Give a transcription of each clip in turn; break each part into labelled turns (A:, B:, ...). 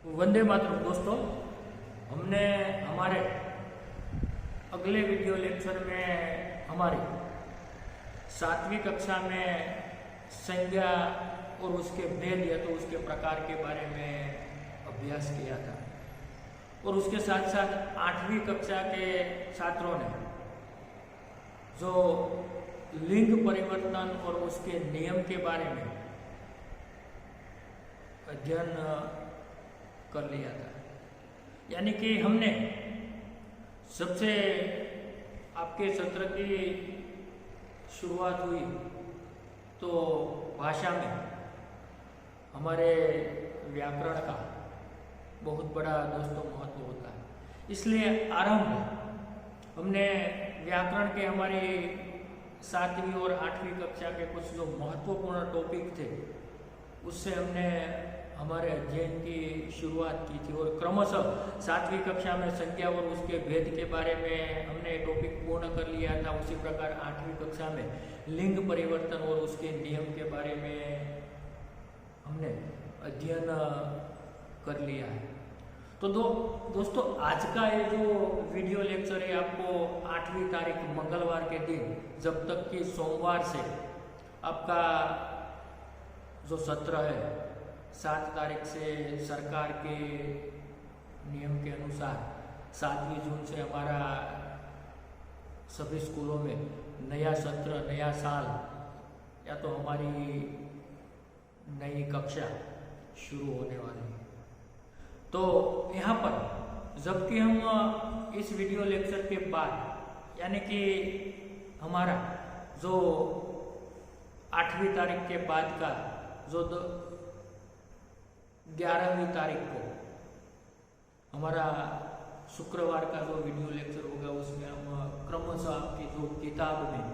A: वंदे मातरम दोस्तों। हमने हमारे अगले वीडियो लेक्चर में हमारी 7वीं कक्षा में संज्ञा और उसके भेद या तो उसके प्रकार के बारे में अभ्यास किया था, और उसके साथ साथ 8वीं कक्षा के छात्रों ने जो लिंग परिवर्तन और उसके नियम के बारे में अध्ययन कर लिया था। यानी कि हमने सबसे आपके सत्र की शुरुआत हुई तो भाषा में हमारे व्याकरण का बहुत बड़ा दोस्तों महत्व होता है। इसलिए आरंभ हमने व्याकरण के हमारी 7वीं और 8वीं कक्षा के कुछ जो महत्वपूर्ण टॉपिक थे उससे हमने हमारे अध्ययन की शुरुआत की थी, और क्रमशः 7वीं कक्षा में संज्ञा और उसके भेद के बारे में हमने टॉपिक पूर्ण कर लिया था। उसी प्रकार 8वीं कक्षा में लिंग परिवर्तन और उसके नियम के बारे में हमने अध्ययन कर लिया है। तो दोस्तों आज का ये जो वीडियो लेक्चर है आपको 8वीं तारीख मंगलवार के दिन, जब तक कि सोमवार से आपका जो सत्र है 7 तारीख से सरकार के नियम के अनुसार 7वीं जून से हमारा सभी स्कूलों में नया सत्र, नया साल या तो हमारी नई कक्षा शुरू होने वाली है। तो यहाँ पर जबकि हम इस वीडियो लेक्चर के बाद यानी कि हमारा जो 8वीं तारीख के बाद का जो 11वीं तारीख को हमारा शुक्रवार का जो वीडियो लेक्चर होगा उसमें हम क्रमशः आपकी जो किताब में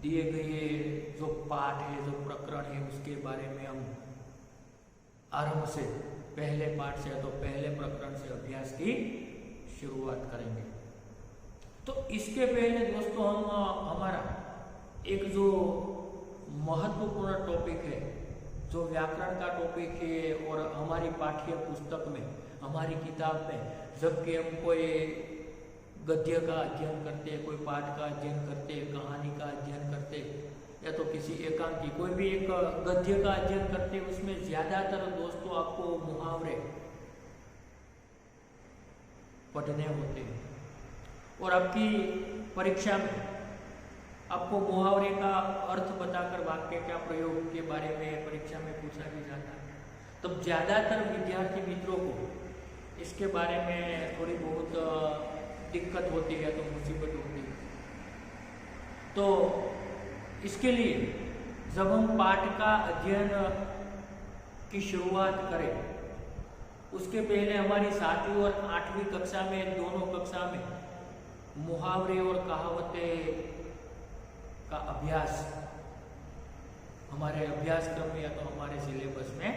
A: दिए गए जो पाठ है, जो प्रकरण है, उसके बारे में हम आरंभ से पहले पाठ से तो पहले प्रकरण से अभ्यास की शुरुआत करेंगे। तो इसके पहले दोस्तों हम हमारा एक जो महत्वपूर्ण टॉपिक है, जो व्याकरण का टॉपिक है, और हमारी पाठ्य पुस्तक में, हमारी किताब में जबकि हम कोई गद्य का अध्ययन करते, कोई पाठ का अध्ययन करते, कहानी का अध्ययन करते या तो किसी एकांकी कोई भी एक गद्य का अध्ययन करते, उसमें ज्यादातर दोस्तों आपको मुहावरे पढ़ने होते हैं, और आपकी परीक्षा में आपको मुहावरे का अर्थ बताकर वाक्य क्या प्रयोग के बारे में परीक्षा में पूछा भी जाता है। तब ज्यादातर विद्यार्थी मित्रों को इसके बारे में थोड़ी बहुत दिक्कत होती है, तो मुसीबत होती है। तो इसके लिए जब हम पाठ का अध्ययन की शुरुआत करें उसके पहले हमारी 7वीं और 8वीं कक्षा में, दोनों कक्षा में मुहावरे और कहावतें का अभ्यास हमारे अभ्यासक्रम में या तो हमारे सिलेबस में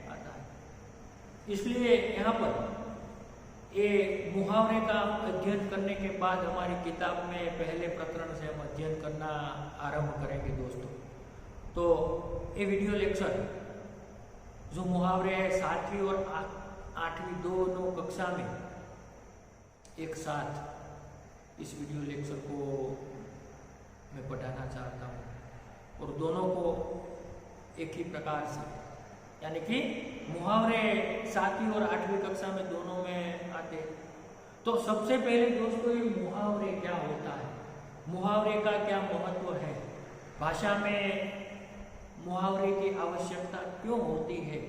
A: आता है। इसलिए यहाँ पर ये मुहावरे का अध्ययन करने के बाद हमारी किताब में पहले प्रकरण से हम अध्ययन करना आरंभ करेंगे दोस्तों। तो ये वीडियो लेक्चर जो मुहावरे है 7वीं और 8वीं दोनों कक्षा में एक साथ इस वीडियो लेक्चर को मैं पढ़ाना चाहता हूँ, और दोनों को एक ही प्रकार से, यानी कि मुहावरे 7वीं और 8वीं कक्षा में दोनों में आते। तो सबसे पहले दोस्तों ये मुहावरे क्या होता है, मुहावरे का क्या महत्व है, भाषा में मुहावरे की आवश्यकता क्यों होती है,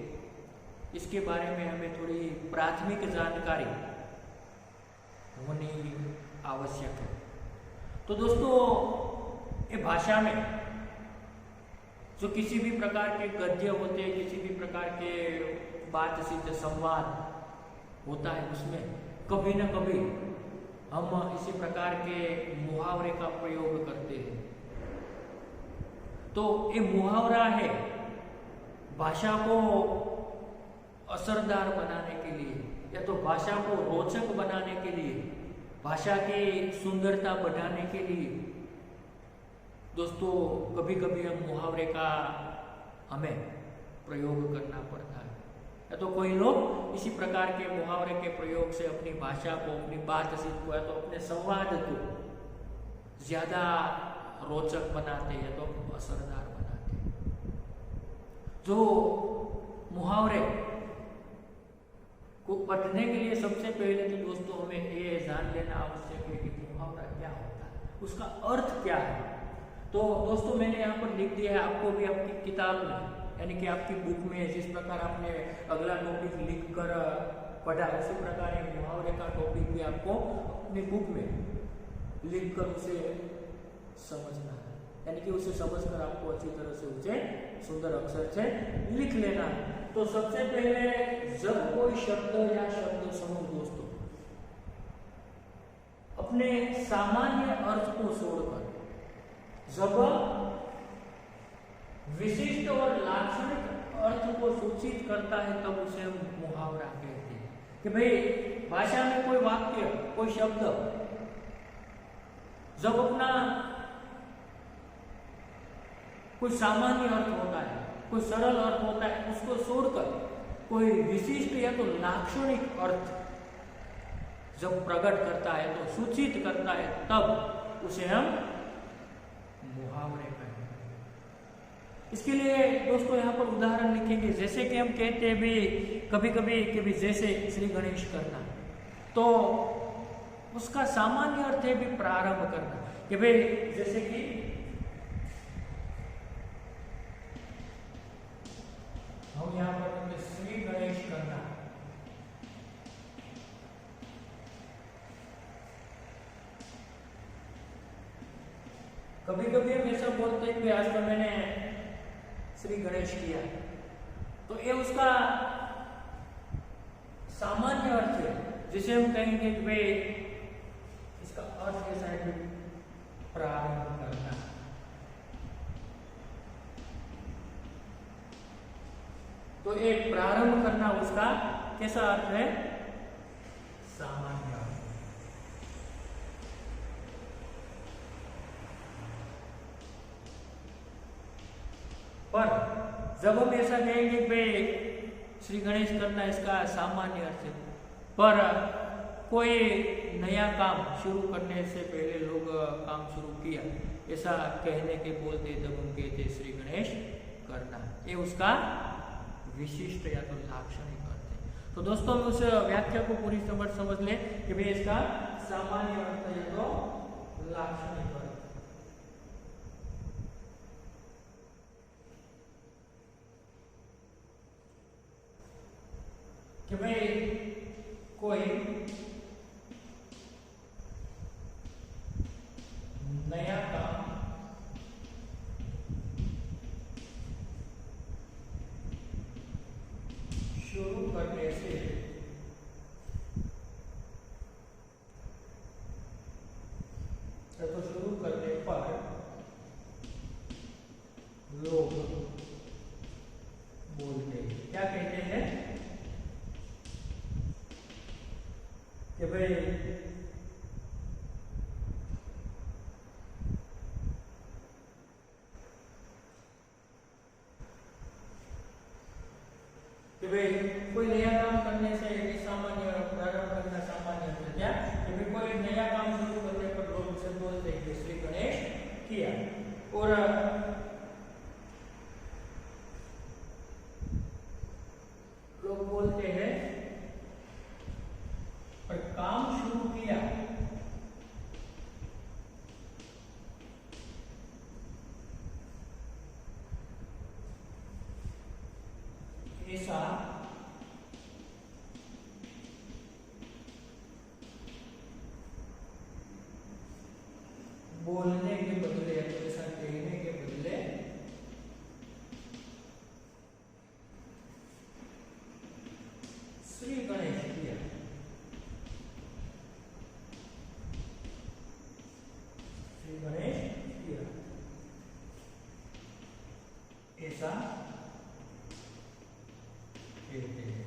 A: इसके बारे में हमें थोड़ी प्राथमिक जानकारी होनी आवश्यक है। तो दोस्तों ये भाषा में जो किसी भी प्रकार के गद्य होते हैं, किसी भी प्रकार के बातचीत संवाद होता है, उसमें कभी न कभी हम इसी प्रकार के मुहावरे का प्रयोग करते हैं। तो ये मुहावरा है भाषा को असरदार बनाने के लिए या तो भाषा को रोचक बनाने के लिए, भाषा की सुंदरता बढ़ाने के लिए दोस्तों कभी कभी हम मुहावरे का हमें प्रयोग करना पड़ता है। या तो कोई लोग इसी प्रकार के मुहावरे के प्रयोग से अपनी भाषा को, अपनी बातचीत को, या तो अपने संवाद को ज्यादा रोचक बनाते हैं, तो असरदार बनाते हैं। जो मुहावरे को पढ़ने के लिए सबसे पहले तो दोस्तों हमें ये जान लेना आवश्यक है कि मुहावरा क्या होता है, उसका अर्थ क्या है। तो दोस्तों मैंने यहाँ पर लिख दिया है, आपको भी आपकी किताब में यानी कि आपकी बुक में जिस प्रकार आपने अगला टॉपिक लिख कर पढ़ा, उसी प्रकार मुहावरे का टॉपिक भी आपको अपनी बुक में लिख कर उसे समझना है, यानी कि उसे समझकर आपको अच्छी तरह से उसे सुंदर अक्षर से लिख लेना है। तो सबसे पहले जब कोई शब्द या शब्द समूह दोस्तों अपने सामान्य अर्थ को छोड़कर जब विशिष्ट और लाक्षणिक अर्थ को सूचित करता है, तब उसे हम मुहावरा कहते हैं। कि भाई भाषा में कोई वाक्य, कोई शब्द जब अपना कोई सामान्य अर्थ होता है, कोई सरल अर्थ होता है, उसको छोड़कर कोई विशिष्ट या तो लाक्षणिक अर्थ जब प्रकट करता है, तो सूचित करता है, तब उसे हम मुहावरे कहते हैं। इसके लिए दोस्तों यहाँ पर उदाहरण लिखेंगे, जैसे कि हम कहते हैं भी कभी कभी कि भी जैसे श्री गणेश करना, तो उसका सामान्य अर्थ है भी प्रारंभ करना। कि भाई जैसे कि हम यहाँ पर कहते श्री गणेश करना, कभी कभी हम ऐसा बोलते हैं कि आज तो मैंने श्री गणेश किया, तो ये उसका सामान्य अर्थ है, जिसे हम कहेंगे कि भाई इसका अर्थ कैसा है कि प्रारंभ करना। तो एक प्रारंभ करना उसका कैसा अर्थ है, सामान्य अर्थ। पर जब हम ऐसा कहेंगे कि श्री गणेश करना इसका सामान्य अर्थ है, पर कोई नया काम शुरू करने से पहले लोग काम शुरू किया, ऐसा कहने के बोलते जब हम कहते श्री गणेश करना, ये उसका विशिष्ट या तो लाक्षणिक अर्थ है। तो दोस्तों हम उस व्याख्या को पूरी समझ लें कि भाई इसका सामान्य अर्थ या तो लाक्षणिक अर्थ। कि भाई कोई नया काम शुरू करने से तो शुरू करने पर लोग बोलते हैं, क्या कहते हैं कि भाई कोई नया काम करने से सामान्य प्रारंभ करना सामान्य है क्या, कि भाई कोई नया काम शुरू करने पर लोग उसे बोलते हैं कि श्री गणेश किया। और लोग बोलते हैं पर काम शुरू किया, ऐसा बोलने के बदले, ऐसा कहने के बदले श्री गणेश किया, श्री गणेश किया, ऐसा कहते हैं।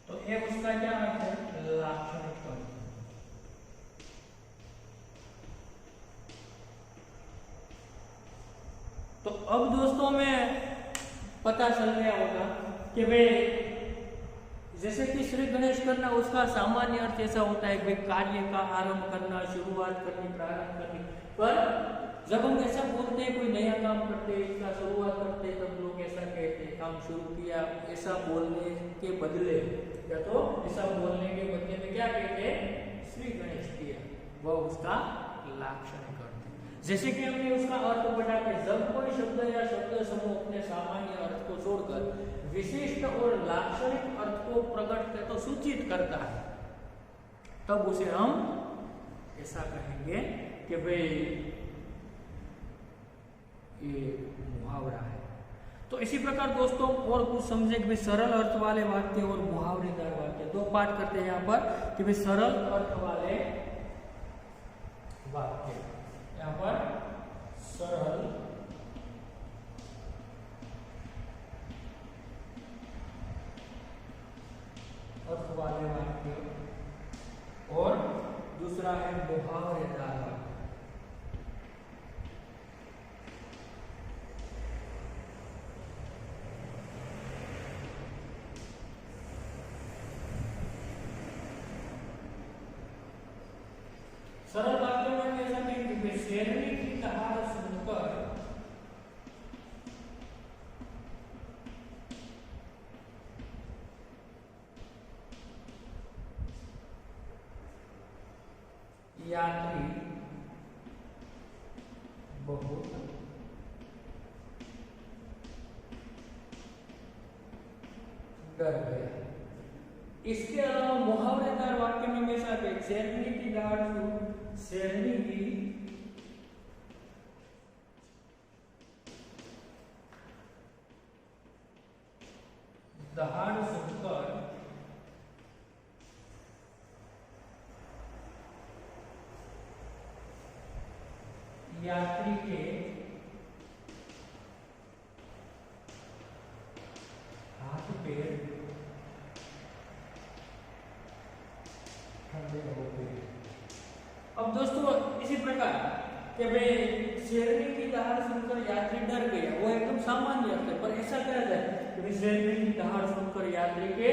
A: तो ये उसका क्या अर्थ है, लाक्षणिक अर्थ। तो अब दोस्तों में पता चल गया होगा कि भाई जैसे कि श्री गणेश करना, उसका सामान्य अर्थ ऐसा होता है कि कार्य का आरंभ करना, शुरुआत करनी, प्रारंभ करनी। पर जब हम ऐसा बोलते हैं, कोई नया काम करते हैं, इसका शुरुआत करते हैं, तब लोग ऐसा कहते हैं काम शुरू किया। ऐसा बोलने के बदले या तो ऐसा बोलने के बदले में क्या कहते हैं, श्री गणेश किया, वह उसका लाक्षणिक अर्थ है। जैसे कि हमने उसका अर्थ पढ़ा कि जब कोई शब्द या शब्द समूह अपने सामान्य अर्थ को छोड़कर विशिष्ट और लाक्षणिक अर्थ को प्रकट कर तो सूचित करता है, तब उसे हम ऐसा कहेंगे कि भाई ये मुहावरा है। तो इसी प्रकार दोस्तों और कुछ समझे कि सरल अर्थ वाले वाक्य और मुहावरेदार वाक्य, दो पाठ करते हैं यहाँ पर कि भाई सरल अर्थ वाले वाक्य, यहाँ पर सरल अर्थ वाले वाक्य और दूसरा है मुहावरेदार वाक्य। सरल वाक्य में ऐसा नहीं कि शेरनी की दहाड़ सुनकर यात्री बहुत डर गया। इसके अलावा मुहावरेदार वाक्य में हमेशा शेरनी की दहाड़ शेरनी की दहाड़ सुनकर यात्री के हाथ पैर ठंडे हो गए। अब दोस्तों इसी प्रकार कि भाई शेरनी की दहाड़ सुनकर यात्री डर गया, वो एकदम सामान्य अर्थ है, पर ऐसा कहा जाए कि भाई शेरनी की दहाड़ सुनकर यात्री के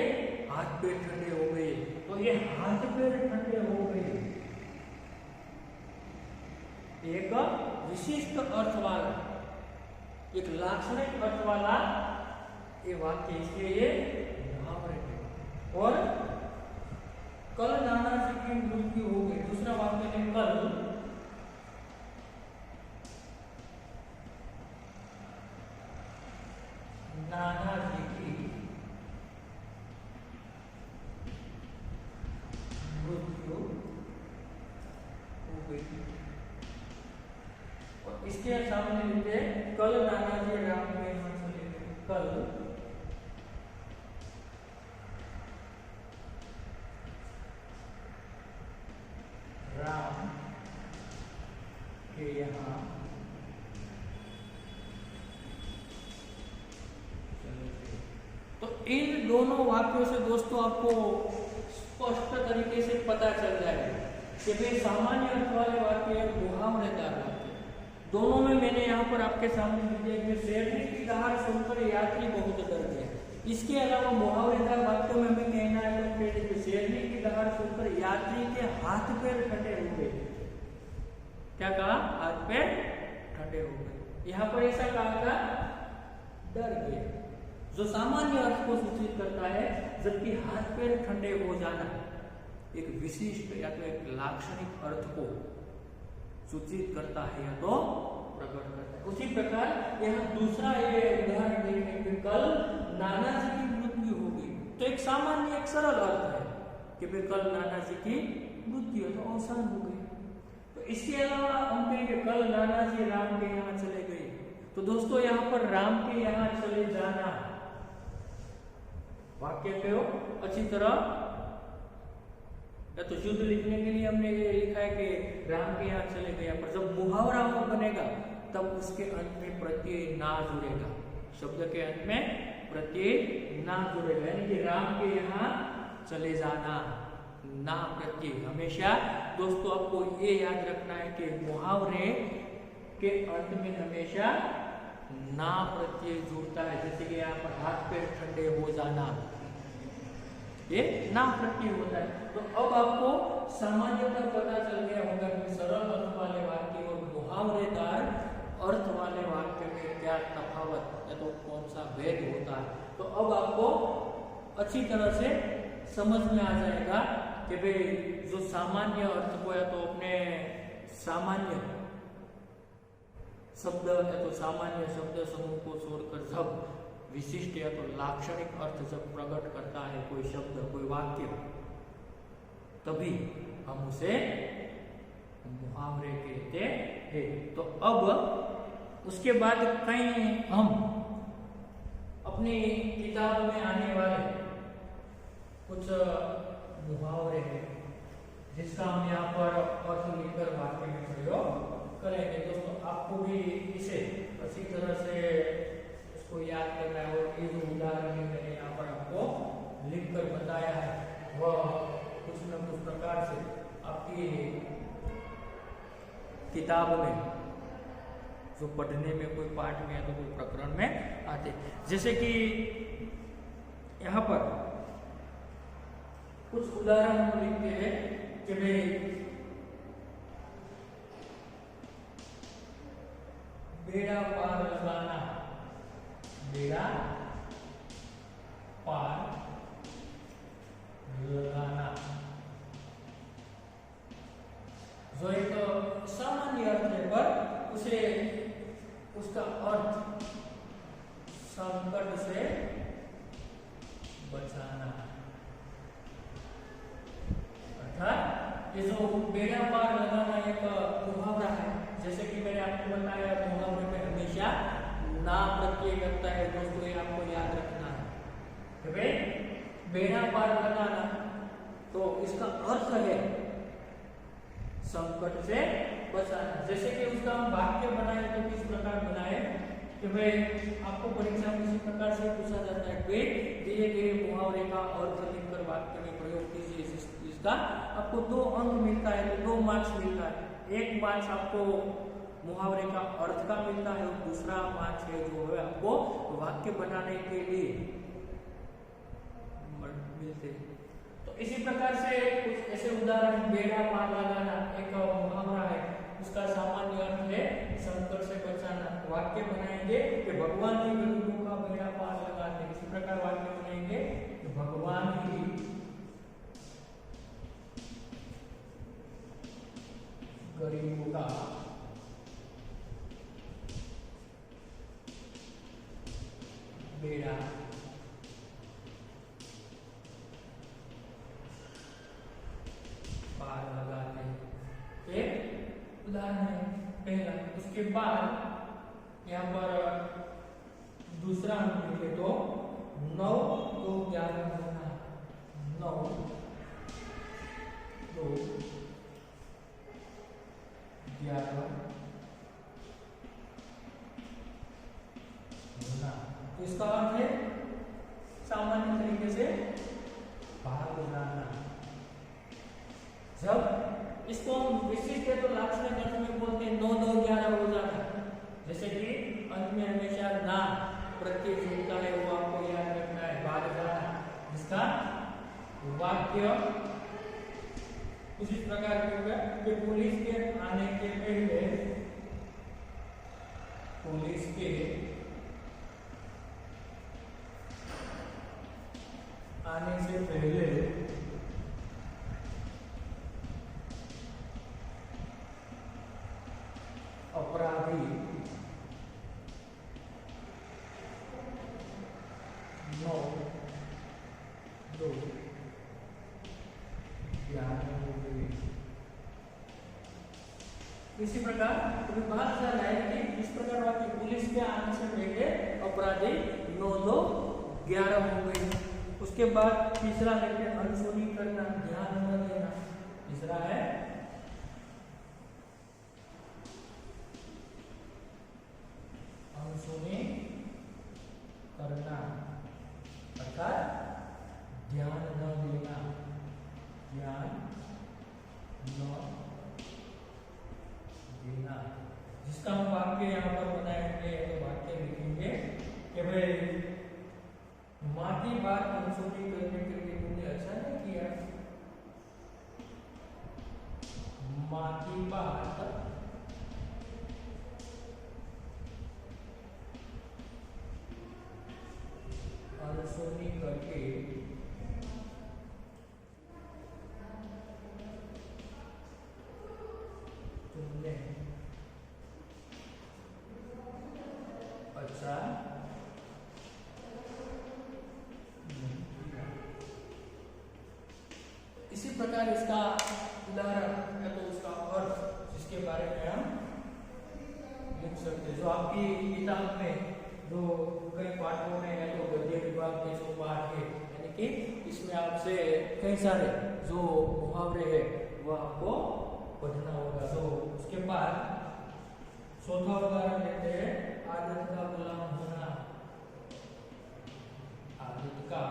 A: हाथ पैर ठंडे हो गए, तो ये हाथ पैर ठंडे हो गए एक विशिष्ट अर्थ वाला, एक लाक्षणिक अर्थ वाला ये वाक्य, इसलिए ये मुहावरे है। और कल नाना जी की मृत्यु हो गई, दूसरा वाक्य है कल नाना जी की मृत्यु हो गई। और इसके सामने लिखते कल नाना जी राम के यहाँ चले गए। कल राम के यहाँ चले गए। तो इन दोनों वाक्यों से दोस्तों आपको स्पष्ट तरीके से पता चल जाएगा कि भाई सामान्य अर्थ वाले वाक्य और मुहावरेदार वाक्य, दोनों में मैंने यहाँ पर आपके सामने लिख दिया कि शेरनी की दहाड़ सुनकर यात्री बहुत डर गया। इसके अलावा मुहावरेदार वाक्यों में हमें कहना है कि शेरनी की दहाड़ सुनकर यात्री के हाथ पैर ठंडे हो गए। क्या कहा? हाथ पैर ठंडे हो गए। यहाँ पर ऐसा कहा था डर गए, जो सामान्य अर्थ को सूचित करता है, जबकि हाथ पैर ठंडे हो जाना एक विशिष्ट या तो एक लाक्षणिक अर्थ को सूचित करता है या तो प्रकट करता है। उसी प्रकार यहाँ दूसरा ये उदाहरण देखेंगे, कल नाना जी की मृत्यु हो गई, तो एक सामान्य एक सरल अर्थ है कि भाई कल नाना जी की मृत्यु है तो अवसान हो गई। तो इसके अलावा हम कहेंगे कल नाना जी राम के यहाँ चले गए, तो दोस्तों यहाँ पर राम के यहाँ चले जाना वाक्य को अच्छी तरह या तो शुद्ध लिखने के लिए हमने ये लिखा है कि राम के यहाँ चले गया, पर जब मुहावरा बनेगा तब उसके अंत में प्रत्यय ना जुड़ेगा, शब्द के अंत में प्रत्यय ना जुड़ेगा, यानी कि राम के यहाँ चले जाना, ना प्रत्यय। हमेशा दोस्तों आपको ये याद रखना है कि मुहावरे के अंत में हमेशा ना प्रत्यय जुड़ता है। जैसे कि यहाँ पर हाथ पैर ठंडे हो जाना, ये ना प्रत्यय होता है। तो अब आपको सामान्यतः पता चल गया होगा कि सरल अर्थ वाले वाक्य और मुहावरेदार अर्थ वाले वाक्य में क्या तफावत या तो कौन सा भेद होता है। तो अब आपको अच्छी तरह से समझ में आ जाएगा कि भाई जो सामान्य अर्थ को या तो अपने सामान्य शब्द या तो सामान्य शब्द समूह को छोड़कर जब विशिष्ट या तो लाक्षणिक अर्थ जब प्रकट करता है कोई शब्द कोई वाक्य, तभी हम उसे मुहावरे कहते हैं। तो अब उसके बाद कई हम अपनी किताब में आने वाले कुछ मुहावरे हैं जिसका हम यहाँ पर अर्थ लिखकर वाक्य में प्रयोग करेंगे। दोस्तों आपको भी इसे अच्छी तरह से उसको याद करना है और ये जो उदाहरण मैंने यहाँ पर आपको लिखकर बताया है वह कुछ न कुछ प्रकार से आपकी किताब में जो पढ़ने में कोई पाठ में या तो कोई प्रकरण में आते, जैसे कि यहाँ पर कुछ उदाहरण हम लिखते हैं कि भाई बेड़ा पार लगाना, बेड़ा पार लगाना जो एक सामान्य अर्थ है पर उसे उसका अर्थ संकट से बचाना। अर्थात ये जो बेड़ा पार लगाना एक मुहावरा है, जैसे कि मैंने आपको बताया मुहावरे में हमेशा ना प्रत्यय करता है। दोस्तों ये आपको याद रखना है कि भाई बेड़ा पार लगाना तो इसका अर्थ है संकट से बचाना। जैसे कि उसका हम वाक्य बनाए तो किस प्रकार बनाए कि भाई आपको परीक्षा में इसी प्रकार से पूछा जाता है कि दिए गए मुहावरे का अर्थ लिखकर वाक्य में प्रयोग कीजिए, जिसका आपको 2 अंक मिलता है तो 2 मार्क्स मिलता है। 1 मार्क्स आपको मुहावरे का अर्थ का मिलता है और दूसरा मार्क्स है जो है आपको वाक्य बनाने के लिए मिलते हैं। तो इसी प्रकार से कुछ ऐसे उदाहरण, बेड़ा पार लगाना एक मुहावरा है, उसका सामान्य अर्थ है संकट से बचाना। वाक्य बनाएंगे कि भगवान ही गरीबों का बेड़ा पार लगाते। इसी प्रकार वाक्य बनाएंगे कि भगवान ही गरीबों का बेड़ा पार लगाते हैं। एक उदाहरण है पहला। उसके बाद यहाँ पर दूसरा हम लिखे तो 9 2 11 होना, 9 2 11 होना। तो इसका अर्थ है सामान्य तरीके से भाग जाना। जब इसको हम विशिष्ट है तो लाक्षणिक अर्थ में बोलते हैं 9 2 11 हो जाना। जैसे कि अंत में हमेशा ना प्रत्यय जुड़ता है वो आपको याद रखना है, भाग जाना। जिसका वाक्य इसी प्रकार के होगा कि पुलिस के आने के पहले, पुलिस के आने से पहले अपराधी 9 2 11 हो गए। इसी प्रकार तुम्हें बात चल रहा है कि इस प्रकार वाक्य पुलिस के आने से पहले अपराधी 9 2 11 हो गए। उसके बाद तीसरा है अनसुनी करना, ध्यान न देना। तीसरा है अनसुनी करना, अर्थात ध्यान न देना, ध्यान न देना। जिसका हम वाक्य यहाँ पर बनाएंगे तो वाक्य लिखेंगे कि भाई माँ की बात अनसुनी करने के लिए तुमने अच्छा नहीं किया। माँ की बात अनसुनी करके तुमने अच्छा नहीं किया। इसी प्रकार इसका उदाहरण या तो उसका अर्थ जिसके बारे में हम लिख सकते हैं। जो आपकी किताब में जो कई पाठों में या तो गद्य विभाग के जो पाठ है, यानी कि इसमें आपसे कई सारे जो मुहावरे है वह आपको पढ़ना होगा। तो उसके बाद चौथा उदाहरण लेते हैं, आदत का गुलाम होना। आदत का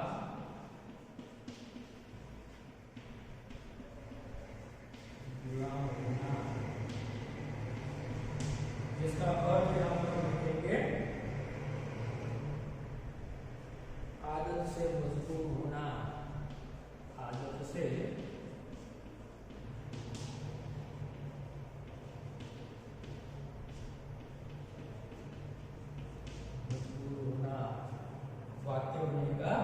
A: गुलाम होना, जिसका अर्थ हम लिखेंगे आदत से मजबूर होना। आदत से मजबूर होना। वाक्य बनेगा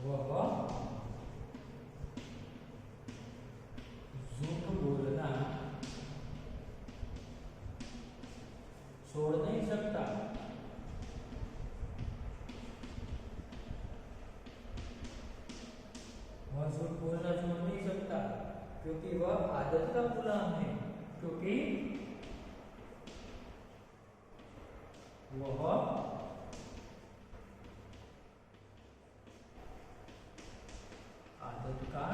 A: वह झूठ बोलना छोड़ नहीं सकता। वह झूठ बोलना छोड़ नहीं सकता क्योंकि वह आदत का गुलाम है। क्योंकि वह आदत का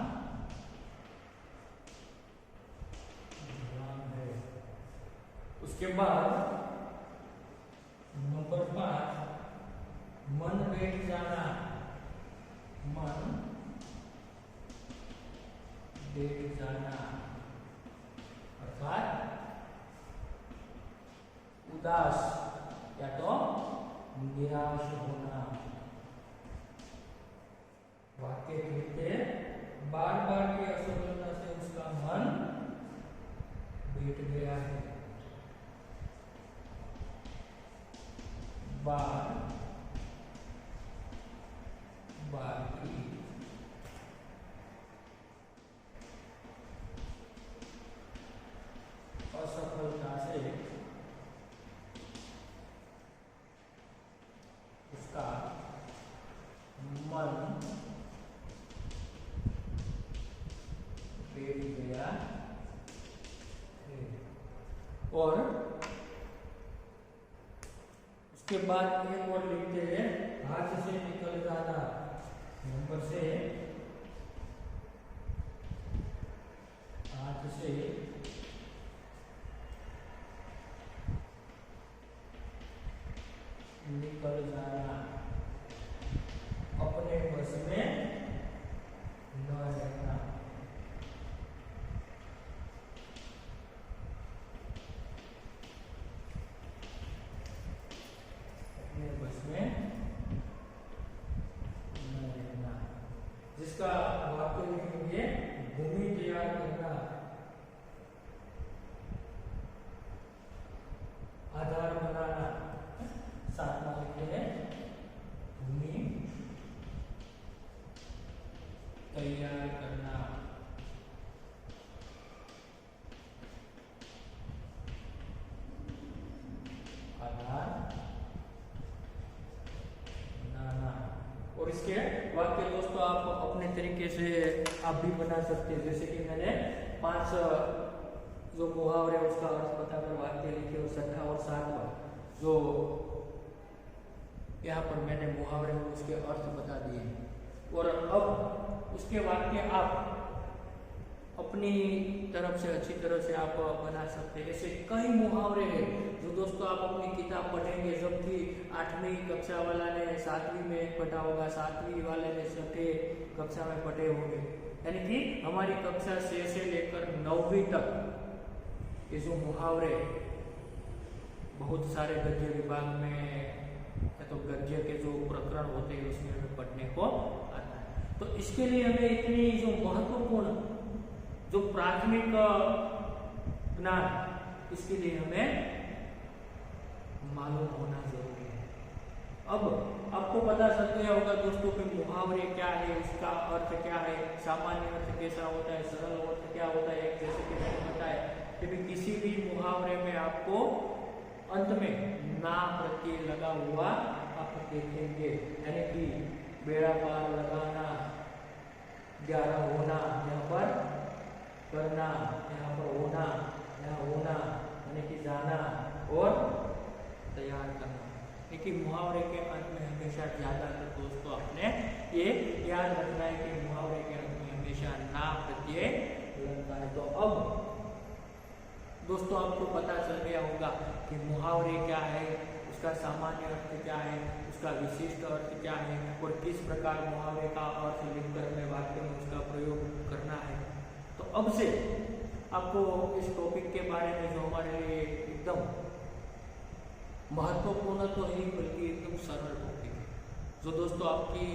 A: गुलाम है। उसके बाद नंबर 5, मन बैठ जाना। मन बैठ जाना अर्थात उदास या तो निराश होना। वाक्य कहते बार बार की असफलता से उसका मन बैठ गया है। बार बार की असफलता से उसका मन बैठ गया है। और उसके बाद एक और लिखते हैं, हाथ से निकल जाना। नंबर से हाथ से निकल जाना, अपने बस में न रहना। अपने बस में न रहना, जिसका वाक्य लिखेंगे भूमि तैयार करना, आधार बनाना। साथ में लिखते हैं भूमि तैयार करना, आधार बनाना। और इसके वाक्य दोस्तों आप अपने तरीके से आप भी बना सकते हैं। जैसे कि मैंने 5 जो मुहावरे उसका अर्थ बताकर वाक्य लिखे, और 6वां और 7वां जो यहाँ पर मैंने मुहावरे में उसके अर्थ बता दिए। और अब उसके वाक्य आप अपनी तरफ से अच्छी तरह से आप बना सकते हैं। ऐसे कई मुहावरे हैं जो दोस्तों आप अपनी किताब पढ़ेंगे, जबकि 8वीं कक्षा वाला ने 7वीं में पढ़ा होगा, 7वीं वाले ने 6ठी कक्षा में पढ़े होंगे। यानी कि हमारी कक्षा 6 से लेकर 9वीं तक ये जो मुहावरे बहुत सारे गद्य विभाग में या तो गद्य के जो प्रकरण होते हैं उसमें हमें पढ़ने को आता है। तो इसके लिए हमें इतनी जो महत्वपूर्ण जो प्राथमिक ज्ञान, इसके लिए हमें मालूम होना जरूरी है। अब आपको पता चल गया होगा दोस्तों कि मुहावरे क्या है, उसका अर्थ क्या है, सामान्य अर्थ कैसा होता है, सरल अर्थ क्या होता है। जैसे कि मैंने बताया कि किसी भी मुहावरे में आपको अंत में ना प्रत्यय लगा हुआ आप देखेंगे, यानी कि बेड़ा पार लगाना, 11 होना, यहाँ पर करना, यहाँ पर होना, यहाँ होना यानी कि जाना, और तैयार करना। लेकिन मुहावरे के अंत में हमेशा ज्यादातर दोस्तों आपने ये याद रखना है कि मुहावरे के अंत में हमेशा ना प्रत्यय लगता है। तो अब दोस्तों आपको पता चल गया होगा कि मुहावरे क्या है, उसका सामान्य अर्थ क्या है, उसका विशिष्ट अर्थ क्या है, और किस प्रकार मुहावरे का अर्थ लिखकर हमें वाक्य में उसका प्रयोग करना है। तो अब से आपको इस टॉपिक के बारे में, जो हमारे लिए एकदम महत्वपूर्ण तो नहीं बल्कि एकदम सरल टॉपिक है, जो दोस्तों आपकी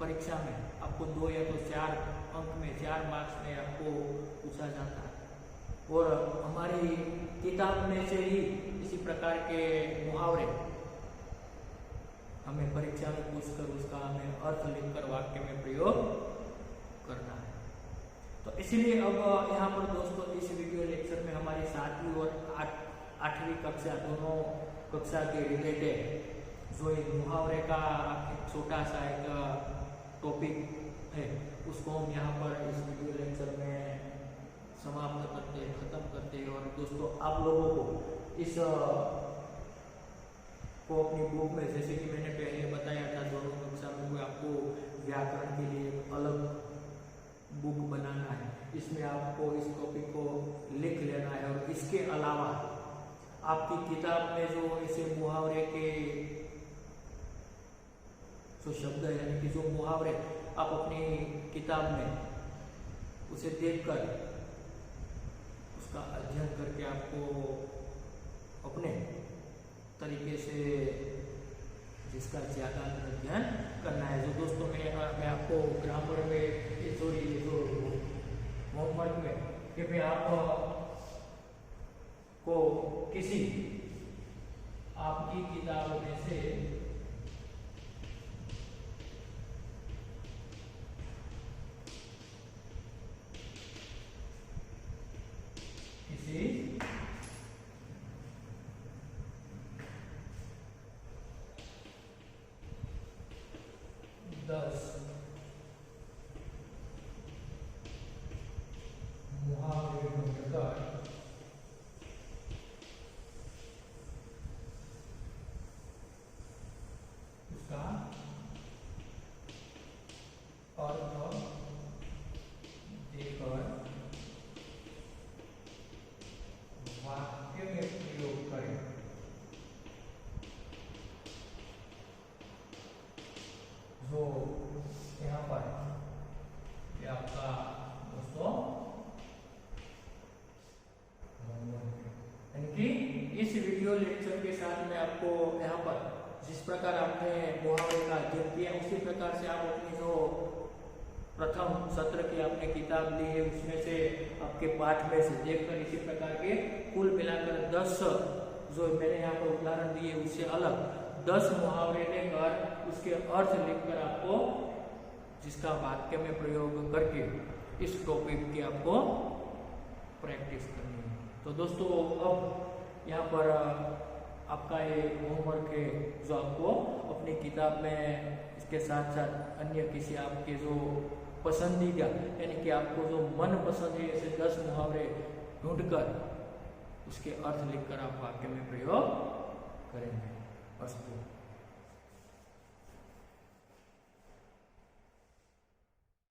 A: परीक्षा में आपको 2 या तो 4 अंक में, 4 मार्क्स में आपको पूछा जाता है, और हमारी किताब में से ही इसी प्रकार के मुहावरे हमें परीक्षा में पूछकर उसका हमें अर्थ लिखकर वाक्य में प्रयोग करना है। तो इसलिए अब यहाँ पर दोस्तों इस वीडियो लेक्चर में हमारी 7वीं और 8वीं कक्षा, दोनों कक्षा के रिलेटेड जो एक मुहावरे का एक छोटा सा एक टॉपिक है, उसको हम यहाँ पर इस वीडियो लेक्चर में समाप्त करते हैं, खत्म करते हैं। और दोस्तों आप लोगों को इस को अपनी बुक में, जैसे कि मैंने पहले बताया था, दोनों कक्षा में कोई आपको व्याकरण के लिए अलग बुक बनाना है, इसमें आपको इस टॉपिक को लिख लेना है। और इसके अलावा आपकी किताब में जो ऐसे मुहावरे के जो शब्द है, यानी कि जो मुहावरे आप अपनी किताब में उसे देखकर उसका अध्ययन करके आपको अपने तरीके से जिसका ज़्यादा अध्ययन करना है। जो दोस्तों मैं आपको ग्रामर में सॉरी जो होमवर्क में कि मैं आप को किसी आपकी किताब में से किसी मुहावरे ढूंढकर उसका अर्थ देकर वाक्य में प्रयोग करें। जो यहाँ पर ये आपका दोस्तों यानी कि इस वीडियो लेक्चर के साथ मैं आपको यहाँ पर जिस प्रकार आपने मुहावरे का अध्ययन किया, उसी प्रकार से आप अपनी जो प्रथम सत्र की आपने किताब ली है उसमें से आपके पाठ में से देखकर इसी प्रकार के कुल मिलाकर 10 जो मैंने यहाँ पर उदाहरण दिए उससे अलग 10 मुहावरे लेकर उसके अर्थ लिखकर आपको जिसका वाक्य में प्रयोग करके इस टॉपिक की आपको प्रैक्टिस करनी है। तो दोस्तों अब यहाँ पर आपका ये होमवर्क है जो आपको अपनी किताब में इसके साथ साथ अन्य किसी आपके जो पसंदीदा यानी कि आपको जो मन पसंद है ऐसे 10 मुहावरे ढूंढकर उसके अर्थ लिखकर आप वाक्य में प्रयोग करेंगे। अस्तु।